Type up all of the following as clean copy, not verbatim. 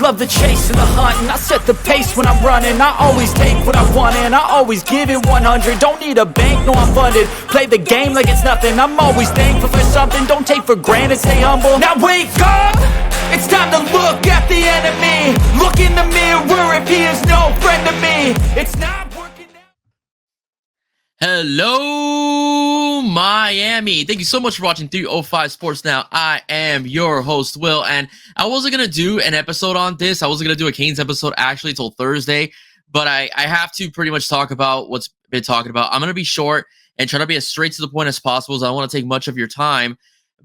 love the chase and the hunt, and I set the pace when I'm running. I always take what I want and I always give it 100. Don't need a bank, no I'm funded. Play the game like it's nothing. I'm always thankful for something. Don't take for granted, stay humble. Now wake up! It's time to look at the enemy. Look in the mirror if he is no friend to me. It's not working out. Hello, Miami. Thank you so much for watching 305 Sports Now. I am your host, Will, and I wasn't going to do an episode on this. I wasn't going to do a Canes episode actually until Thursday, but I have to pretty much talk about what's been talking about. I'm going to be short and try to be as straight to the point as possible, so I don't want to take much of your time.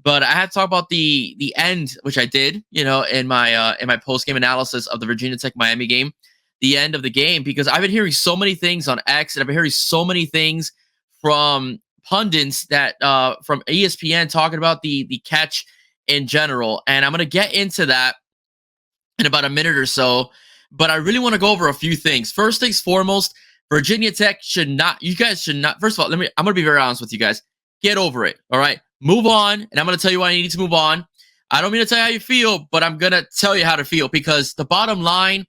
But I had to talk about the end, which I did, in my post-game analysis of the Virginia Tech Miami game, the end of the game, because I've been hearing so many things on X, and I've been hearing so many things from pundits that from ESPN talking about the catch in general, and I'm gonna get into that in about a minute or so. But I really want to go over a few things. First things foremost, Virginia Tech you guys should not. First of all, I'm gonna be very honest with you guys. Get over it. All right. Move on, and I'm going to tell you why you need to move on. I don't mean to tell you how you feel, but I'm going to tell you how to feel, because the bottom line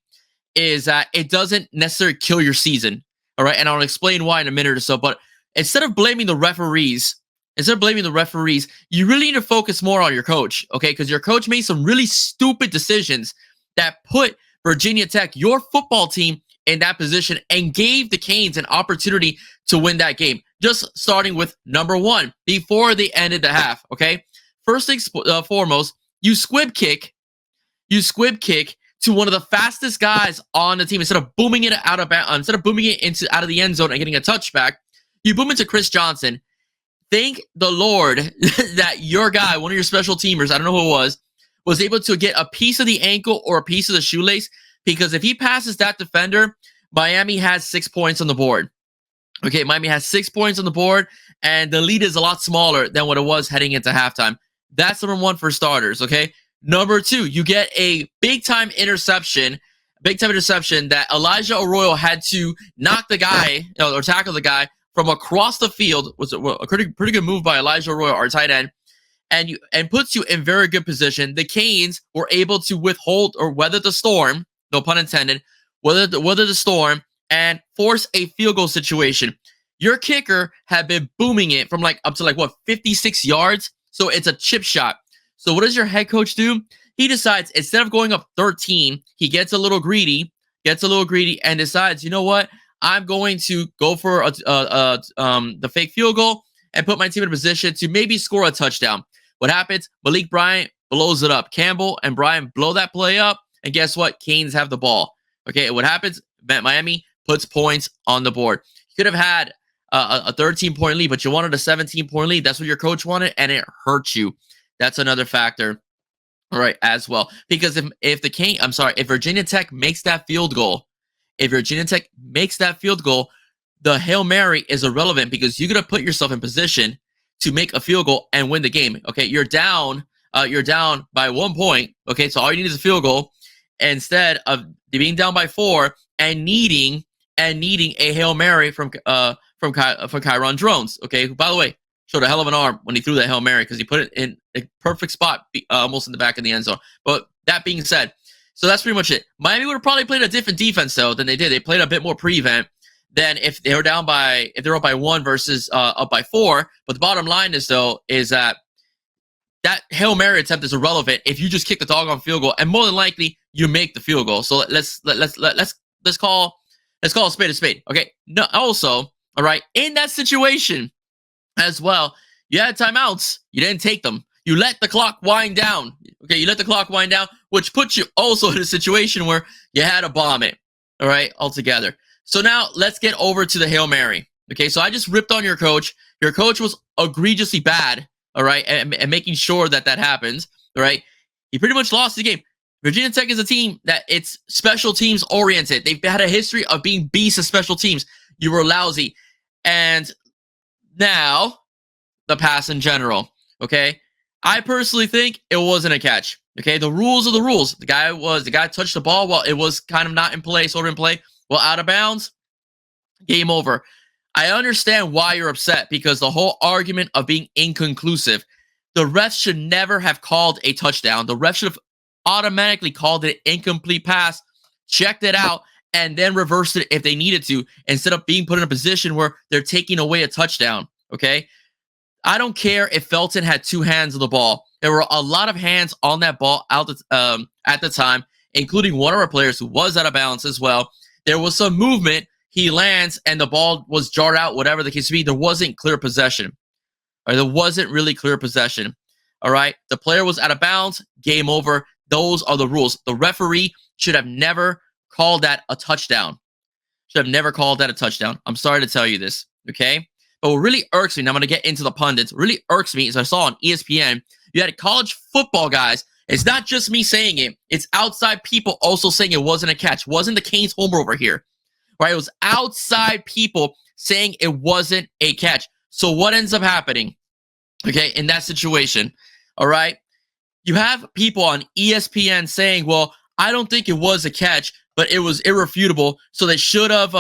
is that it doesn't necessarily kill your season, all right? And I'll explain why in a minute or so, but instead of blaming the referees, you really need to focus more on your coach, okay? Because your coach made some really stupid decisions that put Virginia Tech, your football team, in that position and gave the Canes an opportunity to win that game. Just starting with number one, before they ended the half, okay? First things foremost, you squib kick to one of the fastest guys on the team. Instead of booming it out of the end zone and getting a touchback, you boom into Chris Johnson. Thank the Lord that your guy, one of your special teamers, I don't know who it was able to get a piece of the ankle or a piece of the shoelace, because if he passes that defender, Miami has 6 points on the board. Okay, Miami has 6 points on the board, and the lead is a lot smaller than what it was heading into halftime. That's number one for starters, okay? Number two, you get a big-time interception that Elijah Arroyo had to knock the guy, or tackle the guy from across the field. It was a pretty good move by Elijah Arroyo, our tight end, and puts you in very good position. The Canes were able to withhold or weather the storm, no pun intended, weather the storm and force a field goal situation. Your kicker had been booming it from up to 56 yards. So it's a chip shot. So what does your head coach do? He decides, instead of going up 13, he gets a little greedy and decides, you know what? I'm going to go for the fake field goal and put my team in a position to maybe score a touchdown. What happens? Malik Bryant blows it up. Campbell and Bryant blow that play up. And guess what? Canes have the ball. Okay, what happens? Miami puts points on the board. You could have had a 13-point lead, but you wanted a 17-point lead. That's what your coach wanted, and it hurt you. That's another factor, all right, as well. Because if Virginia Tech makes that field goal, the Hail Mary is irrelevant, because you're gonna put yourself in position to make a field goal and win the game. Okay, you're down by 1 point. Okay, so all you need is a field goal, instead of being down by 4 and needing a Hail Mary from Kyron Drones. Okay, who, by the way, showed a hell of an arm when he threw that Hail Mary, because he put it in a perfect spot, almost in the back of the end zone. But that being said, so that's pretty much it. Miami would have probably played a different defense though than they did. They played a bit more prevent than if they were up by 1 versus up by 4. But the bottom line is that Hail Mary attempt is irrelevant if you just kick the doggone field goal, and more than likely you make the field goal. So let's call a spade a spade. Okay. No, also, all right, in that situation as well, you had timeouts. You didn't take them. You let the clock wind down. Okay, which puts you also in a situation where you had to bomb it. All right, altogether. So now let's get over to the Hail Mary. Okay, so I just ripped on your coach. Your coach was egregiously bad. All right, and making sure that happens. All right, he pretty much lost the game. Virginia Tech is a team that it's special teams oriented. They've had a history of being beasts of special teams. You were lousy. And now the pass in general. Okay. I personally think it wasn't a catch. Okay. The rules are the rules. The guy touched the ball while it was kind of not in play, sort of in play. Well, out of bounds, game over. I understand why you're upset, because the whole argument of being inconclusive, the refs should never have called a touchdown. The refs should have automatically called it incomplete pass, checked it out, and then reversed it if they needed to, instead of being put in a position where they're taking away a touchdown. Okay. I don't care if Felton had two hands on the ball. There were a lot of hands on that ball at the time, including one of our players who was out of bounds as well. There was some movement. He lands and the ball was jarred out, whatever the case may be. There wasn't clear possession. Or there wasn't really clear possession. All right. The player was out of bounds. Game over. Those are the rules. The referee should have never called that a touchdown. Should have never called that a touchdown. I'm sorry to tell you this. Okay. But what really irks me, and I'm going to get into the pundits, really irks me, is I saw on ESPN, you had college football guys. It's not just me saying it. It's outside people also saying it wasn't a catch. Wasn't the Canes homer over here. Right? It was outside people saying it wasn't a catch. So what ends up happening? Okay, in that situation, all right? You have people on ESPN saying, well, I don't think it was a catch, but it was irrefutable, so they should have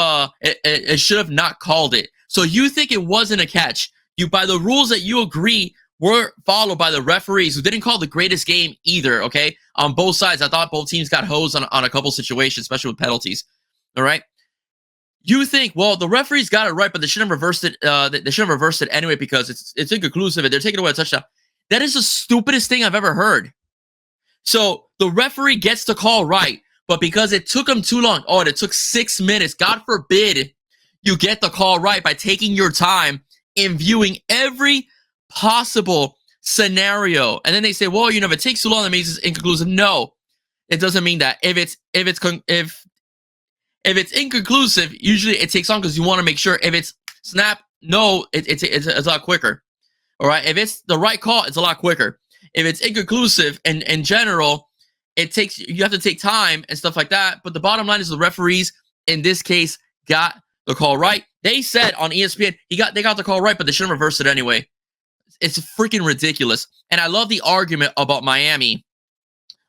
it should have not called it. So you think it wasn't a catch. You, by the rules that you agree were followed by the referees, who didn't call the greatest game either, okay? On both sides, I thought both teams got hosed on a couple situations, especially with penalties, all right? You think, well, the referees got it right, but they shouldn't have reversed it. They shouldn't have reversed it anyway because it's inconclusive and they're taking away a touchdown. That is the stupidest thing I've ever heard. So the referee gets the call right, but because it took him too long, and it took 6 minutes, God forbid you get the call right by taking your time in viewing every possible scenario. And then they say, well, if it takes too long, that means it's inconclusive. No, it doesn't mean that. If it's inconclusive, usually it takes long because you want to make sure. If it's snap, no, it's a lot quicker. All right. If it's the right call, it's a lot quicker. If it's inconclusive and in general, you have to take time and stuff like that. But the bottom line is the referees in this case got the call right. They said on ESPN they got the call right, but they shouldn't reverse it anyway. It's freaking ridiculous. And I love the argument about Miami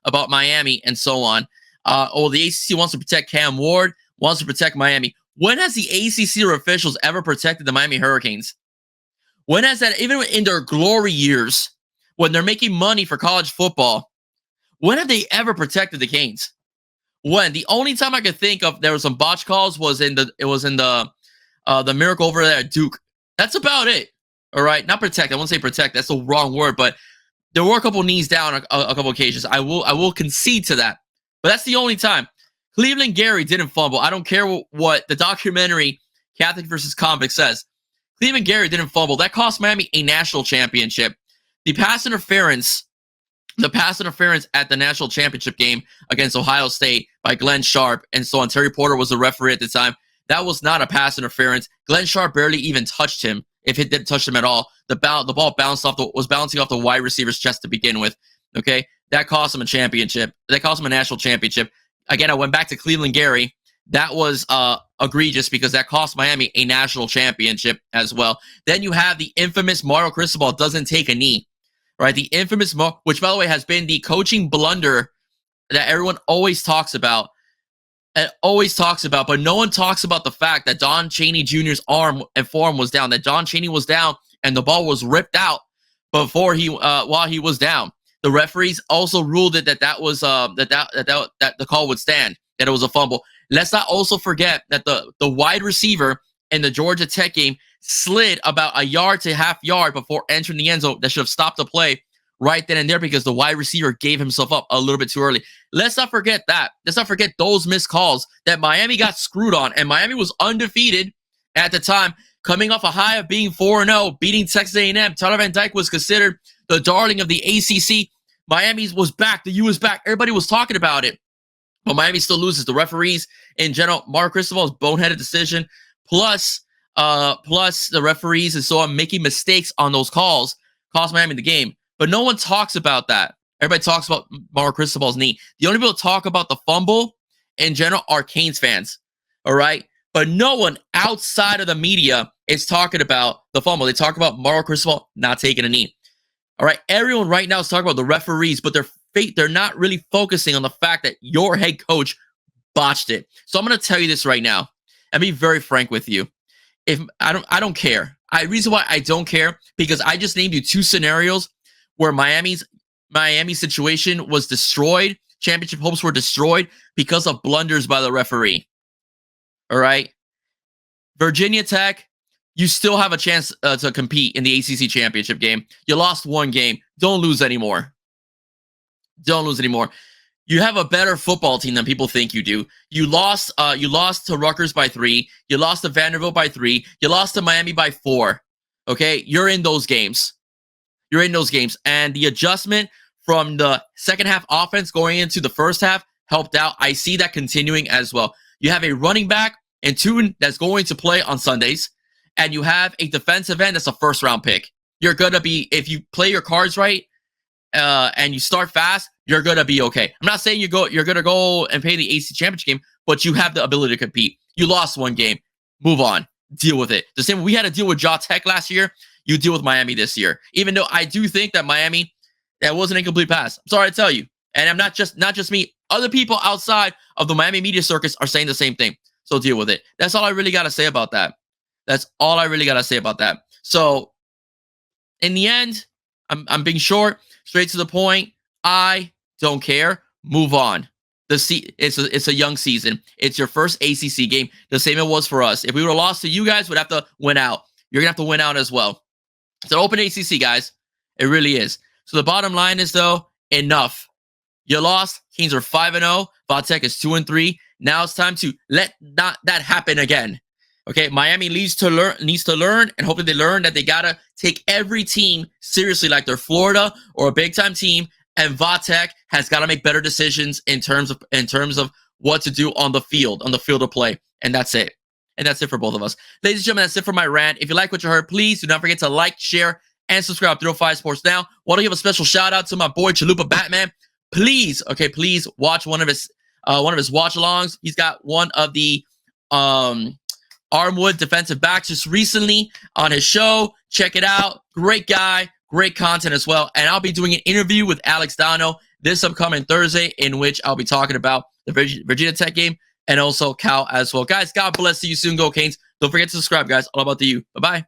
and so on. The ACC wants to protect Cam Ward, wants to protect Miami. When has the ACC or officials ever protected the Miami Hurricanes? When has that, even in their glory years, when they're making money for college football, when have they ever protected the Canes? When? The only time I could think of there was some botch calls was in the miracle over there at Duke. That's about it. All right, not protect. I won't say protect. That's the wrong word. But there were a couple knees down a couple occasions. I will concede to that. But that's the only time. Cleveland Gary didn't fumble. I don't care what the documentary Catholic versus Convict says. Cleveland Gary didn't fumble. That cost Miami a national championship. The pass interference at the national championship game against Ohio State by Glenn Sharp and so on. Terry Porter was the referee at the time. That was not a pass interference. Glenn Sharp barely even touched him, if it didn't touch him at all. The ball was bouncing off the wide receiver's chest to begin with. Okay, that cost him a championship. That cost him a national championship. Again, I went back to Cleveland Gary. That was egregious because that cost Miami a national championship as well. Then you have the infamous Mario Cristobal doesn't take a knee. Right, the infamous, which by the way has been the coaching blunder that everyone always talks about, but no one talks about the fact that Don Chaney Jr.'s arm and forearm was down. That Don Chaney was down and the ball was ripped out before while he was down. The referees also ruled it that the call would stand, that it was a fumble. Let's not also forget that the wide receiver in the Georgia Tech game slid about a yard to half yard before entering the end zone. That should have stopped the play right then and there because the wide receiver gave himself up a little bit too early. Let's not forget that. Let's not forget those missed calls that Miami got screwed on. And Miami was undefeated at the time, coming off a high of being 4-0, beating Texas A&M. Tyler Van Dyke was considered the darling of the ACC. Miami was back. The U was back. Everybody was talking about it. But Miami still loses. The referees in general, Mark Cristobal's boneheaded decision, plus the referees and so on making mistakes on those calls cost Miami the game. But no one talks about that. Everybody talks about Mark Cristobal's knee. The only people that talk about the fumble in general are Canes fans. All right? But no one outside of the media is talking about the fumble. They talk about Mario Cristobal not taking a knee. All right? Everyone right now is talking about the referees, but they're not really focusing on the fact that your head coach botched it. So I'm going to tell you this right now and be very frank with you. If I don't care. Reason why I don't care, because I just named you two scenarios where Miami's Miami situation was destroyed. Championship hopes were destroyed because of blunders by the referee. All right. Virginia Tech, you still have a chance to compete in the ACC championship game. You lost one game. Don't lose anymore. Don't lose anymore. You have a better football team than people think you do. You lost to Rutgers by 3. You lost to Vanderbilt by 3. You lost to Miami by 4. Okay, you're in those games. You're in those games, and the adjustment from the second half offense going into the first half helped out. I see that continuing as well. You have a running back and 2 that's going to play on Sundays, and you have a defensive end that's a first-round pick. You're gonna be, if you play your cards right, and you start fast, you're gonna be okay. I'm not saying you're gonna go and play the AC championship game, but you have the ability to compete. You lost one game, move on, deal with it. The same way we had to deal with Jaw Tech last year, you deal with Miami this year. Even though I do think that Miami, that was an incomplete pass. I'm sorry to tell you, and I'm not just me. Other people outside of the Miami media circus are saying the same thing. So deal with it. That's all I really gotta say about that. That's all I really gotta say about that. So in the end, I'm being short, straight to the point. I don't care. Move on. It's a young season. It's your first ACC game. The same it was for us. If we would have lost to you guys, we'd have to win out. You're gonna have to win out as well. It's an open ACC, guys. It really is. So the bottom line is, though, enough. You lost. Kings are 5-0. Vatech is 2-3. Now it's time to let not that happen again. Okay, Miami needs to learn, and hopefully they learn that they gotta take every team seriously, like they're Florida or a big time team. And Vatech has got to make better decisions in terms of what to do on the field of play. And that's it. And that's it for both of us, ladies and gentlemen. That's it for my rant. If you like what you heard, please do not forget to like, share, and subscribe to 305 Sports Now. Want to give a special shout out to my boy Chalupa Batman. Please watch one of his watch alongs. He's got one of the Armwood defensive backs just recently on his show. Check it out. Great guy, great content as well. And I'll be doing an interview with Alex Dano this upcoming Thursday, in which I'll be talking about the Virginia Tech game and also Cal as well. Guys, God bless. See you soon. Go Canes. Don't forget to subscribe, guys. All about the U. Bye-bye.